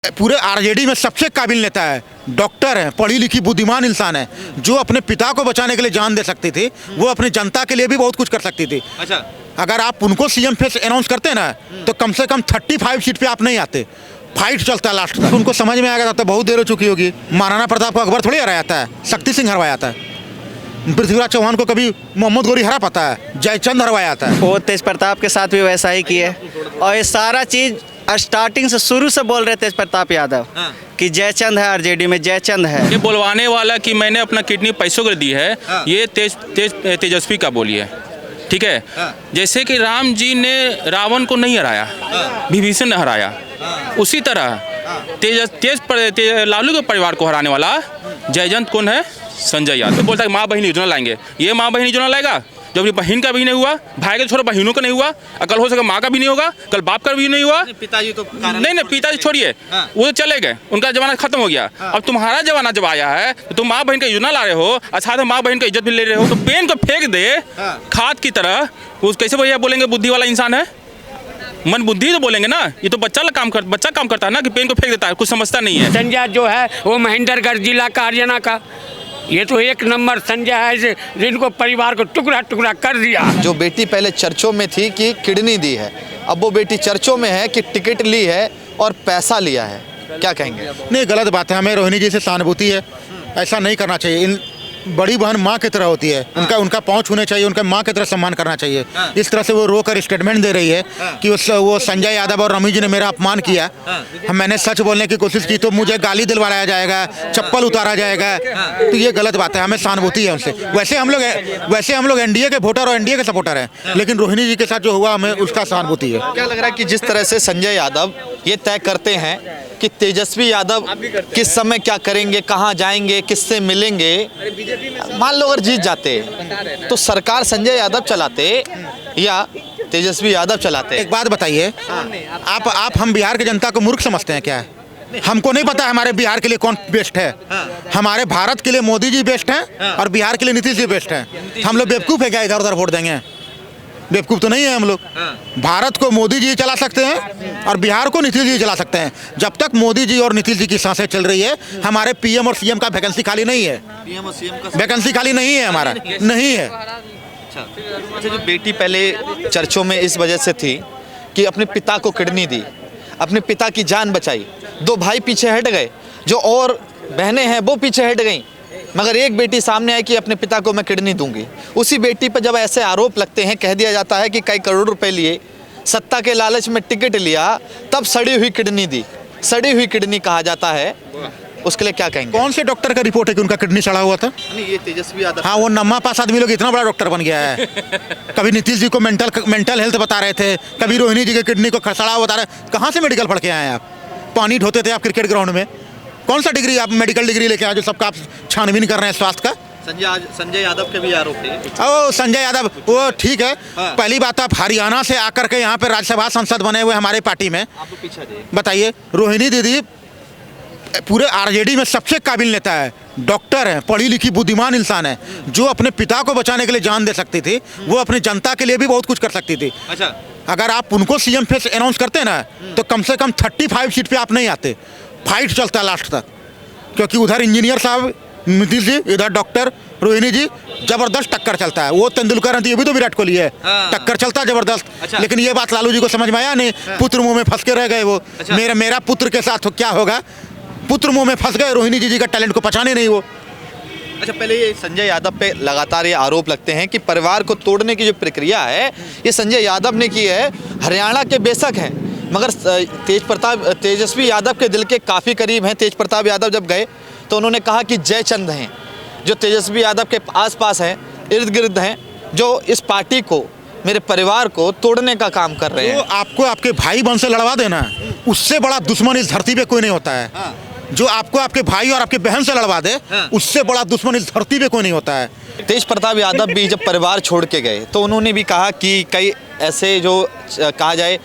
पूरे आरजेडी में सबसे काबिल नेता है, डॉक्टर है, पढ़ी लिखी बुद्धिमान इंसान है, जो अपने पिता को बचाने के लिए जान दे सकती थी, वो अपनी जनता के लिए भी बहुत कुछ कर सकती थी। अच्छा, अगर आप उनको सीएम फेस अनाउंस करते ना तो कम से कम 35 सीट पे आप नहीं आते। फाइट चलता है लास्ट तक। उनको समझ में आ गया था, बहुत देर हो चुकी होगी। महाराणा प्रताप को अकबर थोड़ी हराया था, शक्ति सिंह हरवाया था। पृथ्वीराज चौहान को कभी मोहम्मद गोरी हरा पाता है, जयचंद हरवाया था। वो तेज प्रताप के साथ भी वैसा ही किए और ये सारा चीज स्टार्टिंग से शुरू से बोल रहे तेज प्रताप यादव कि जयचंद है, आरजेडी में जयचंद है। ये बोलवाने वाला कि मैंने अपना किडनी पैसों को दी है, ये तेजस्वी का बोली है, ठीक है। जैसे कि राम जी ने रावण को नहीं हराया, विभीषण ने हराया, उसी तरह लालू के परिवार को हराने वाला जयचंद कौन है? संजय यादव। बोलता है माँ बहन योजना लाएंगे, ये माँ बहन योजना लाएगा। जब अपनी बहन का भी नहीं हुआ, भाई के छोड़ो बहनों का नहीं हुआ, कल हो सके माँ का भी नहीं होगा, कल बाप का भी नहीं हुआ। पिताजी तो नहीं, पिताजी छोड़िए, वो तो चले गए, उनका जमाना खत्म हो गया। अब तुम्हारा जमाना जब आया है तो तुम माँ बहन का योजना ला रहे हो, अच्छा तो माँ बहन का इज्जत भी ले रहे हो। तो पेन को फेंक दे खाद की तरह, वो कैसे भैया बोलेंगे बुद्धि वाला इंसान है? मन बुद्धि तो बोलेंगे ना, ये तो बच्चा काम करता है ना, कि पेन को फेंक देता है, कुछ समझता नहीं है। संजय जो है वो महेंद्रगढ़ जिला का हरियाणा का, ये तो एक नंबर संजय है, जिनको परिवार को टुकड़ा टुकड़ा कर दिया। जो बेटी पहले चर्चों में थी कि किडनी दी है, अब वो बेटी चर्चों में है कि टिकट ली है और पैसा लिया है। क्या कहेंगे? नहीं, गलत बात है। हमें रोहिणी जी से सहानुभूति है, ऐसा नहीं करना चाहिए। बड़ी बहन माँ की तरह होती है, उनका पहुंच होने चाहिए, उनका माँ की तरह सम्मान करना चाहिए। इस तरह से वो रोकर स्टेटमेंट दे रही है कि वो संजय यादव और रमी जी ने मेरा अपमान किया, मैंने सच बोलने की कोशिश की तो मुझे गाली दिलवाया जाएगा, चप्पल उतारा जाएगा, तो ये गलत बात है। हमें सहानुभूति है उनसे। वैसे हम लोग एनडीए के वोटर और एनडीए के सपोर्टर हैं, लेकिन रोहिणी जी के साथ जो हुआ हमें उसका सहानुभूति है। क्या लग रहा है कि जिस तरह से संजय यादव ये तय करते हैं कि तेजस्वी यादव किस समय क्या करेंगे, कहाँ जाएंगे, किससे मिलेंगे, मान लो अगर जीत जाते तो सरकार संजय यादव चलाते या तेजस्वी यादव चलाते? एक बात बताइए, आप हम बिहार की जनता को मूर्ख समझते हैं क्या? हमको नहीं पता हमारे बिहार के लिए कौन बेस्ट है। हमारे भारत के लिए मोदी जी बेस्ट हैं और बिहार के लिए नीतीश जी बेस्ट हैं। हम लोग बेवकूफ़ है क्या इधर उधर वोट देंगे? बेवकूफ़ तो नहीं है हम लोग। भारत को मोदी जी चला सकते हैं और बिहार को नीतीश जी चला सकते हैं। जब तक मोदी जी और नीतीश जी की सांसें चल रही है, हमारे पीएम और सीएम का वैकेंसी खाली नहीं है। पीएम और सीएम का वैकेंसी खाली नहीं है, हमारा नहीं है। अच्छा, जो बेटी पहले चर्चों में इस वजह से थी कि अपने पिता को किडनी दी, अपने पिता की जान बचाई, दो भाई पीछे हट गए, जो और बहनें हैं वो पीछे हट गईं, मगर एक बेटी सामने आई कि अपने पिता को मैं किडनी दूंगी। उसी बेटी पर जब ऐसे आरोप लगते हैं, कह दिया जाता है कि कई करोड़ रुपए लिए, सत्ता के लालच में टिकट लिया, तब सड़ी हुई किडनी दी, सड़ी हुई किडनी कहा जाता है, उसके लिए क्या कहेंगे? कौन से डॉक्टर का रिपोर्ट है कि उनका किडनी सड़ा हुआ था? नहीं, ये तेजस्वी यादव। हाँ, वो नम्मा पास आदमी लोग इतना बड़ा डॉक्टर बन गया है। कभी नीतीश जी को मेंटल हेल्थ बता रहे थे, कभी रोहिणी जी के किडनी को सड़ा हुआ बता रहे। कहाँ से मेडिकल पढ़ के आए आप? पानी ढोते थे आप क्रिकेट ग्राउंड में? कौन सा डिग्री आप मेडिकल डिग्री लेके आए जो सबका आप छानबीन कर रहे हैं स्वास्थ्य का? संजय यादव के भी आरोप थे। ओ संजय यादव, वो ठीक है। पहली बात, आप हरियाणा से आकर के यहाँ पे राज्यसभा सांसद बने हुए हमारे पार्टी में। बताइए, रोहिणी दीदी पूरे आरजेडी में सबसे काबिल नेता है, डॉक्टर है, पढ़ी लिखी बुद्धिमान इंसान है, जो अपने पिता को बचाने के लिए जान दे सकती थी, वो अपनी जनता के लिए भी बहुत कुछ कर सकती थी। अच्छा, अगर आप उनको सीएम फेस अनाउंस करते ना तो कम से कम 35 सीट पे आप नहीं आते। फाइट चलता है लास्ट तक, क्योंकि उधर इंजीनियर साहब नीतीश जी, इधर डॉक्टर रोहिणी जी, जबरदस्त टक्कर चलता है। वो तेंदुलकर हैं तो ये भी तो विराट कोहली है। टक्कर चलता है जबरदस्त। अच्छा। लेकिन ये बात लालू जी को समझ में आया नहीं, पुत्र मुंह में फंस के रह गए वो। अच्छा। मेरा पुत्र के साथ क्या होगा? पुत्र मुंह में फंस गए, रोहिणी जी का टैलेंट को पहचाने नहीं वो। अच्छा, पहले ये संजय यादव पे लगातार ये आरोप लगते हैं कि परिवार को तोड़ने की जो प्रक्रिया है ये संजय यादव ने की है। हरियाणा के बेशक हैं, मगर तेजस्वी यादव के दिल के काफ़ी करीब हैं। तेज प्रताप यादव जब गए तो उन्होंने कहा कि जयचंद हैं, जो तेजस्वी यादव के आसपास हैं, इर्द गिर्द हैं, जो इस पार्टी को, मेरे परिवार को तोड़ने का काम कर रहे हैं। तो आपको आपके भाई बहन से लड़वा देना, उससे बड़ा दुश्मन इस धरती पे कोई नहीं होता है। जो आपको आपके भाई और आपके बहन से लड़वा दे, उससे बड़ा दुश्मन इस धरती पे कोई नहीं होता है। तेज प्रताप यादव भी जब परिवार छोड़ के गए तो उन्होंने भी कहा कि कई ऐसे जो कहा जाए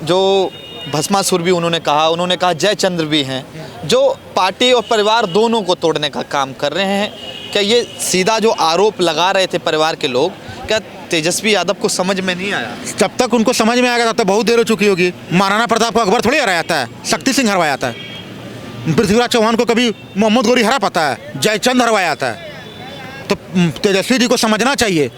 जो भस्मासुर भी उन्होंने कहा जयचंद्र भी हैं, जो पार्टी और परिवार दोनों को तोड़ने का काम कर रहे हैं। क्या ये सीधा जो आरोप लगा रहे थे परिवार के लोग, क्या तेजस्वी यादव को समझ में नहीं आया? जब तक उनको समझ में आएगा तब तक बहुत देर हो चुकी होगी। महाराणा प्रताप को अकबर थोड़ी हराया था, शक्ति सिंह हरवाया था। पृथ्वीराज चौहान को कभी मोहम्मद गोरी हरा पाता है, जयचंद हरवाया था। तो तेजस्वी जी को समझना चाहिए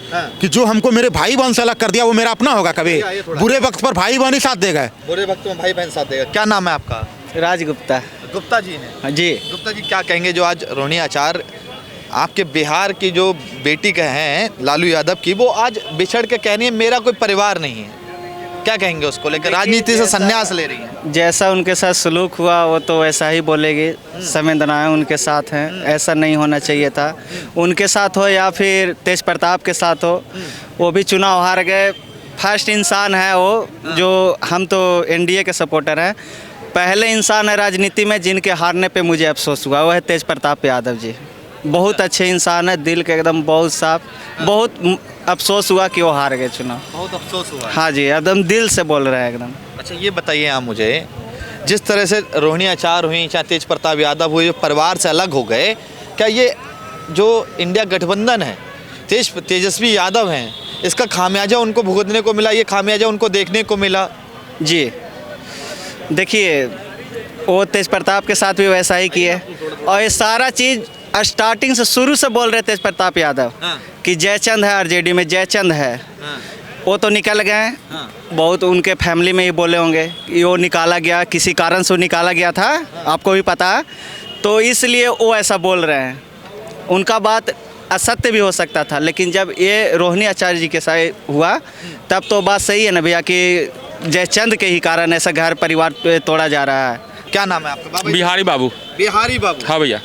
कि जो हमको मेरे भाई बहन से अलग कर दिया वो मेरा अपना होगा। कभी बुरे वक्त पर भाई बहन ही साथ देगा। बुरे वक्त में भाई बहन साथ देगा। क्या नाम है आपका? राज गुप्ता। गुप्ता जी हैं। जी। गुप्ता जी क्या कहेंगे जो आज रोहिणी आचार्य आपके बिहार की जो बेटी का हैं लालू यादव की, वो आज बिछड़ के कह रही है मेरा कोई परिवार नहीं है, क्या कहेंगे उसको लेकर? राजनीति से संन्यास ले रही हैं। जैसा उनके साथ सलूक हुआ वो तो वैसा ही बोलेगी। संवेदनाएं उनके साथ हैं, ऐसा नहीं होना चाहिए था। उनके साथ हो या फिर तेज प्रताप के साथ हो, वो भी चुनाव हार गए। फर्स्ट इंसान है वो, जो हम तो एनडीए के सपोर्टर हैं, पहले इंसान है राजनीति में जिनके हारने पे मुझे अफसोस हुआ, वो है तेज प्रताप यादव जी। बहुत अच्छे इंसान है, दिल के एकदम बहुत साफ। बहुत अफसोस हुआ कि वो हार गए चुनाव। बहुत अफसोस हुआ। हाँ जी, एकदम दिल से बोल रहे हैं एकदम। अच्छा ये बताइए आप मुझे, जिस तरह से रोहिणी आचार्य हुई चाहे तेज प्रताप यादव हुए, जो परिवार से अलग हो गए, क्या ये जो इंडिया गठबंधन है, तेजस्वी यादव हैं, इसका खामियाजा उनको भुगतने को मिला, ये खामियाजा उनको देखने को मिला? जी देखिए, वो तेज प्रताप के साथ भी वैसा ही किए। और ये सारा चीज़ स्टार्टिंग से शुरू से बोल रहे तेज प्रताप यादव कि जयचंद है आरजेडी में, जयचंद है। वो तो निकल गए। बहुत उनके फैमिली में ही बोले होंगे कि वो निकाला गया, किसी कारण से वो निकाला गया था, आपको भी पता है, तो इसलिए वो ऐसा बोल रहे हैं। उनका बात असत्य भी हो सकता था, लेकिन जब ये रोहिणी आचार्य जी के साथ हुआ तब तो बात सही है ना भैया कि जयचंद के ही कारण ऐसा घर परिवार तोड़ा जा रहा है। क्या नाम है आपका? बिहारी बाबू। बिहारी बाबू। हाँ भैया,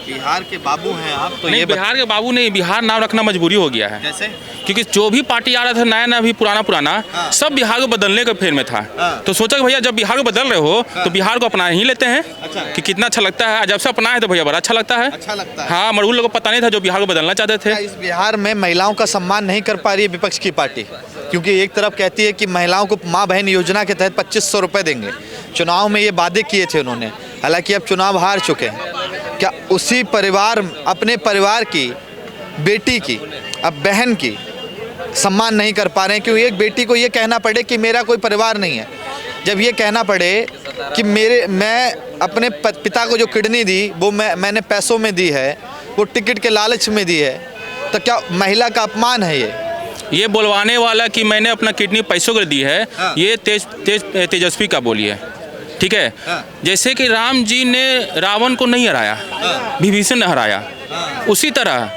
बिहार के बाबू हैं आप तो? नहीं, बिहार के बाबू नहीं, बिहार नाम रखना मजबूरी हो गया है। कैसे? क्योंकि जो भी पार्टी आ रहा था, नया नया भी पुराना सब बिहार को बदलने के फेर में था। तो सोचा कि भैया जब बिहार को बदल रहे हो तो बिहार को अपना ही लेते हैं। कि कितना अच्छा लगता है, जब से अपना है तो भैया बड़ा अच्छा लगता है। अच्छा लगता है। हाँ, मरूल लोगों को पता नहीं था जो बिहार को बदलना चाहते थे। इस बिहार में महिलाओं का सम्मान नहीं कर पा रही है विपक्ष की पार्टी, क्योंकि एक तरफ कहती है कि महिलाओं को माँ बहन योजना के तहत 2500 रुपये देंगे। चुनाव में ये वादे किए थे उन्होंने, हालांकि अब चुनाव हार चुके हैं। क्या उसी परिवार, अपने परिवार की बेटी की, अब बहन की सम्मान नहीं कर पा रहे हैं? क्योंकि एक बेटी को ये कहना पड़े कि मेरा कोई परिवार नहीं है, जब ये कहना पड़े कि मैं अपने पिता को जो किडनी दी वो मैंने पैसों में दी है, वो टिकट के लालच में दी है, तो क्या महिला का अपमान है ये बोलवाने वाला कि मैंने अपना किडनी पैसों को दी है? ये तेजस्वी का बोली है, ठीक है। जैसे कि राम जी ने रावण को नहीं हराया, विभीषण ने हराया, उसी तरह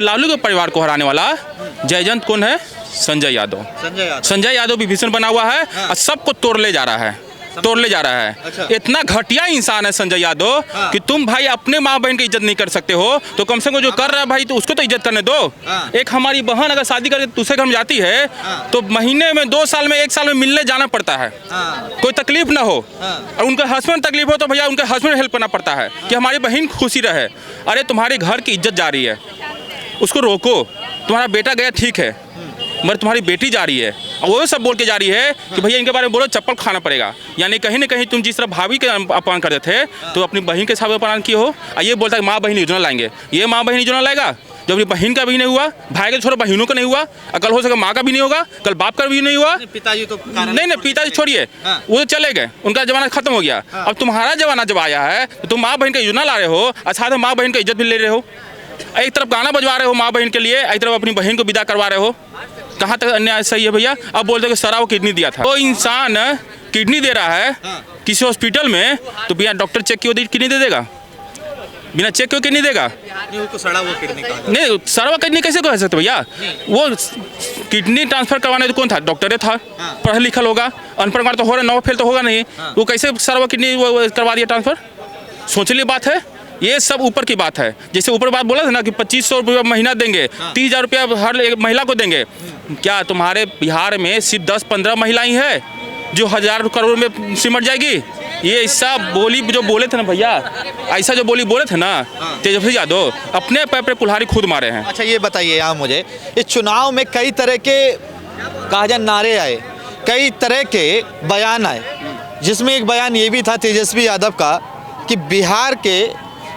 लालू के परिवार को हराने वाला जयचंद कौन है? संजय यादव। संजय यादव विभीषण बना हुआ है और सबको तोड़ ले जा रहा है। अच्छा। इतना घटिया इंसान है संजय यादव कि तुम भाई अपने माँ बहन की इज्जत नहीं कर सकते हो, तो कम से कम जो कर रहा है भाई तो उसको तो इज्जत करने दो। एक हमारी बहन अगर शादी करके दूसरे घर में जाती है तो महीने में, 2 साल में, 1 साल में मिलने जाना पड़ता है। कोई तकलीफ ना हो, और उनके हस्बैंड तकलीफ हो तो भैया उनके हस्बैंड हेल्प करना पड़ता है कि हमारी बहन खुशी रहे। अरे तुम्हारे घर की इज्जत जा रही है, उसको रोको। तुम्हारा बेटा गया ठीक है, मगर तुम्हारी बेटी जा रही है और वो सब बोल के जा रही है कि भैया इनके बारे में बोलो चप्पल खाना पड़ेगा। यानी कहीं ना कहीं तुम जिस तरह भाभी के अपमान करते थे तो अपनी बहन के साथ अपमान किए हो। और ये बोलता है माँ बहन योजना लाएंगे, ये माँ बहन योजना लाएगा जब अपनी बहन का भी नहीं हुआ, भाई के छोड़ो बहनों का नहीं हुआ, कल हो सके माँ का भी नहीं होगा, कल बाप का भी नहीं हुआ। पिताजी तो नहीं, पिताजी छोड़िए, वो तो चले गए, उनका जमाना खत्म हो गया। अब तुम्हारा जमाना जब आया है तो तुम माँ बहन का योजना ला रहे हो और साथ में माँ बहन का इज्जत भी ले रहे हो। एक तरफ गाना बजवा रहे हो माँ बहन के लिए, एक तरफ अपनी बहन को विदा करवा रहे हो। कहाँ तक अन्याय सही है भैया? अब बोलते कि सरा वो किडनी दिया था। वो इंसान किडनी दे रहा है किसी हॉस्पिटल में तो बिना डॉक्टर चेक किए किडनी दे देगा? बिना चेक किए किडनी देगा? नहीं, सड़ा हुआ किडनी सड़ा हुआ किडनी कैसे कह सकते भैया? वो किडनी ट्रांसफर करवाने तो कौन था? डॉक्टर था, पढ़ा लिखा होगा, अनपढ़ तो हो रहा, 9 फेल तो होगा नहीं, वो कैसे सड़ा हुआ किडनी वो करवा दिया ट्रांसफर? सोचने बात है। ये सब ऊपर की बात है। जैसे ऊपर बात बोला था ना कि 2500 रुपये महीना देंगे, 30,000 रुपया हर एक महिला को देंगे। क्या तुम्हारे बिहार में सिर्फ 10-15 महिलाएं हैं जो 1000 करोड़ में सिमट जाएगी? ये ऐसा बोली जो बोले थे ना भैया, ऐसा जो बोली बोले थे ना तेजस्वी यादव, अपने पैर पे कुल्हाड़ी खुद मारे हैं। अच्छा ये बताइए आप मुझे, इस चुनाव में कई तरह के कहा जाए नारे आए, कई तरह के बयान आए, जिसमें एक बयान ये भी था तेजस्वी यादव का कि बिहार के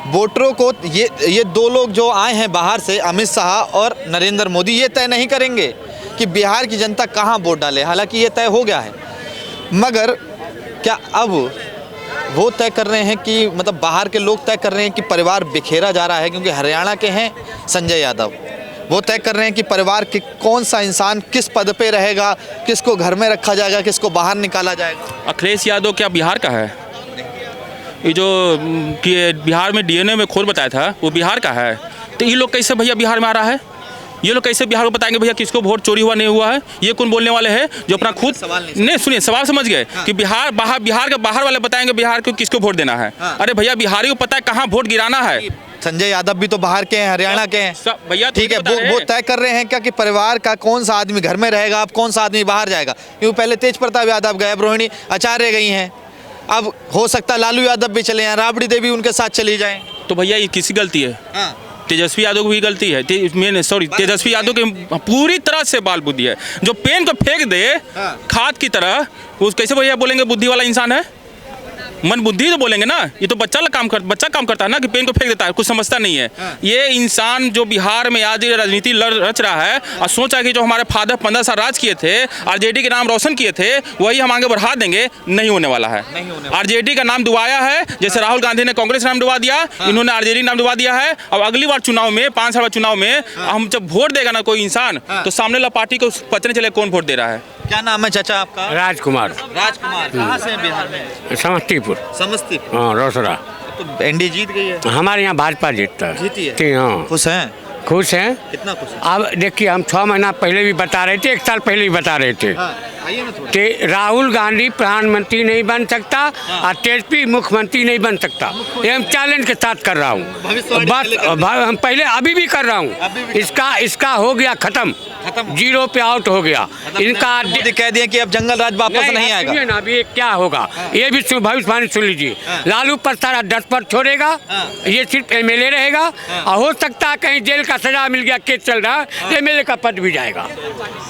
वोटरों को ये दो लोग जो आए हैं बाहर से, अमित शाह और नरेंद्र मोदी, ये तय नहीं करेंगे कि बिहार की जनता कहाँ वोट डाले। हालांकि ये तय हो गया है, मगर क्या अब वो तय कर रहे हैं कि मतलब बाहर के लोग तय कर रहे हैं कि परिवार बिखेरा जा रहा है, क्योंकि हरियाणा के हैं संजय यादव, वो तय कर रहे हैं कि परिवार के कौन सा इंसान किस पद पे रहेगा, किसको घर में रखा जाएगा, किसको बाहर निकाला जाएगा। अखिलेश यादव क्या बिहार का है? ये जो कि बिहार में डीएनए में खोज बताया था वो बिहार का है, तो ये लोग कैसे भैया बिहार में आ रहा है? ये लोग कैसे बिहार को बताएंगे भैया किसको वोट चोरी हुआ नहीं हुआ है? ये कौन बोलने वाले हैं जो अपना खुद नहीं सुनिए, सवाल समझ गए कि बिहार के बाहर वाले बताएंगे बिहार को किसको वोट देना है। अरे भैया बिहारी को पता है कहाँ वोट गिराना है। संजय यादव भी तो बाहर के हैं, हरियाणा के हैं भैया, ठीक है। वो तय कर रहे हैं क्या कि परिवार का कौन सा आदमी घर में रहेगा, अब कौन सा आदमी बाहर जाएगा? क्योंकि पहले तेज प्रताप यादव गए, अब रोहिणी आचार्य गई हैं, अब हो सकता है लालू यादव भी चले जाएं, राबड़ी देवी उनके साथ चली जाएं। तो भैया ये किसी गलती है? तेजस्वी यादव की भी गलती है। तेजस्वी यादव की पूरी तरह से बाल बुद्धि है। जो पेन को फेंक दे खाद की तरह, वो कैसे भैया बोलेंगे बुद्धि वाला इंसान है? मन बुद्धि तो बोलेंगे ना। ये तो बच्चा काम करता है ना कि पेन को फेंक देता है, कुछ समझता नहीं है। ये इंसान जो बिहार में आज राजनीति रच रहा है और सोचा कि जो हमारे फादर 15 साल राज किए थे, आरजेडी के नाम रोशन किए थे, वही हम आगे बढ़ा देंगे, नहीं होने वाला है। आरजेडी का नाम डुबाया है, जैसे राहुल गांधी ने कांग्रेस नाम डुबा दिया, इन्होंने आरजेडी नाम डुबा दिया है। अब अगली बार चुनाव में 5 साल बाद चुनाव में हम जब वोट देगा ना कोई इंसान, तो सामने वाला पार्टी को पता नहीं चले कौन वोट दे रहा है। क्या नाम है चाचा आपका? राजकुमार। राजकुमार, कहाँ से हैं बिहार में? समस्तीपुर। समस्तीपुर, हाँ, रोसड़ा। तो एनडीए जीत गई है? हमारे यहाँ भाजपा जीतता है। जीती है? हाँ। खुश हैं? खुश हैं। कितना खुश हैं? अब देखिए, हम 6 महीना पहले भी बता रहे थे, 1 साल पहले भी बता रहे थे आइए ना थोड़ा। कि राहुल गांधी प्रधानमंत्री नहीं बन सकता और तेजस्वी मुख्यमंत्री नहीं बन सकता। ये हम चैलेंज के साथ कर रहा हूँ, बस हम पहले अभी भी कर रहा हूँ। इसका हो गया खत्म, 0 पे आउट हो गया इनका। कह दिया कि अब जंगल राज वापस नहीं आएगा। ना अभी क्या होगा ये भी भविष्यवाणी सुन लीजिए। लालू प्रसाद 10 पर छोड़ेगा, ये सिर्फ एमएलए रहेगा, और हो सकता है कहीं जेल का सजा मिल गया, केस चल रहा है, एमएलए का पद भी जाएगा।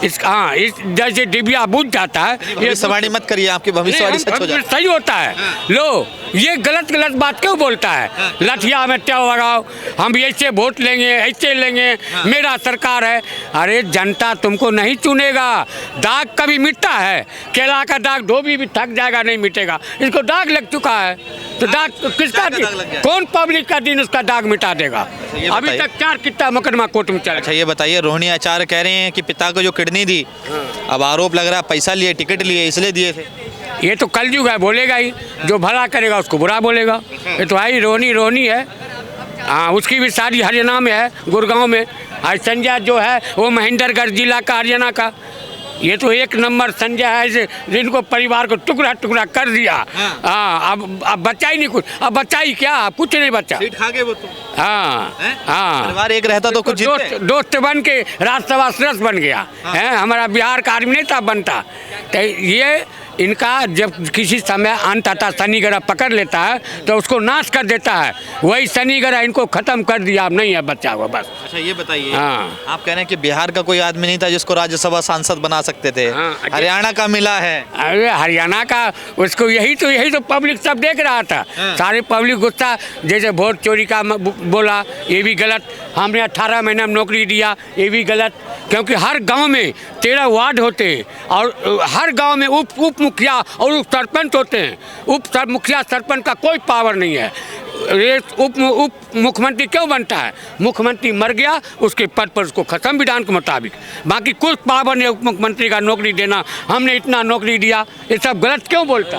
इसका जैसे डिबिया बुझ जाता है। ये भविष्यवाणी मत करिए, आपकी भविष्यवाणी सच हो जाए। सही होता है। लो, ये गलत बात क्यों बोलता है? लठिया में क्या लगाओ, हम ऐसे वोट लेंगे, ऐसे लेंगे, मेरा सरकार है। अरे जनता तुमको नहीं चुनेगा। दाग कभी मिटता है? केला का दाग धोबी भी थक जाएगा, नहीं मिटेगा। इसको दाग लग चुका है, तो दाग किसका? कौन पब्लिक का दिन उसका दाग मिटा देगा? अभी तक 4 कितना मुकदमा कोर्ट में चला। अच्छा ये बताइए, रोहिणी आचार्य कह रहे हैं कि पिता को जो किडनी दी, अब आरोप लग रहा है पैसा लिए, टिकट लिए, इसलिए दिए थे। ये तो कलयुग है, बोलेगा ही। जो भला करेगा उसको बुरा बोलेगा। ये तो है ही, रोहिणी है। हाँ, उसकी भी शादी हरियाणा में है, गुड़गांव में। आज संजय जो है वो महेंद्रगढ़ जिला का, हरियाणा का। ये तो 1 नंबर संजय है, जिनको परिवार को टुकड़ा टुकड़ा कर दिया। हाँ, अब बचा ही नहीं कुछ। अब बचा ही क्या? कुछ नहीं बचा। सीट खा गए वो तो। हाँ हाँ, परिवार एक रहता तो कुछ दोस्त बन के राज्यसभा सदस्य बन गया है। हमारा बिहार का आदमी नहीं था बनता। तो ये इनका जब किसी समय अंत आता, शनि ग्रह पकड़ लेता है तो उसको नाश कर देता है। वही शनि ग्रह इनको खत्म कर दिया, अब नहीं है बच्चा हुआ बस। अच्छा ये बताइए, हाँ, आप कह रहे हैं कि बिहार का कोई आदमी नहीं था जिसको राज्यसभा सांसद बना सकते थे। हाँ, हरियाणा का मिला है। अरे हरियाणा का, उसको यही तो पब्लिक सब देख रहा था। सारे पब्लिक गुस्सा, जैसे वोट चोरी का बोला, ये भी गलत। हमने 18 महीना में नौकरी दिया, ये भी गलत। क्योंकि हर गांव में 13 वार्ड होते हैं और हर गांव में उप मुखिया और उप सरपंच होते हैं। उप मुखिया सरपंच का कोई पावर नहीं है। ये उप मुख्यमंत्री क्यों बनता है? मुख्यमंत्री मर गया, उसके पद पर उसको खत्म, विधान के मुताबिक। बाकी कुछ पावर नहीं उप मुख्यमंत्री का नौकरी देना। हमने इतना नौकरी दिया, ये सब गलत क्यों बोलता?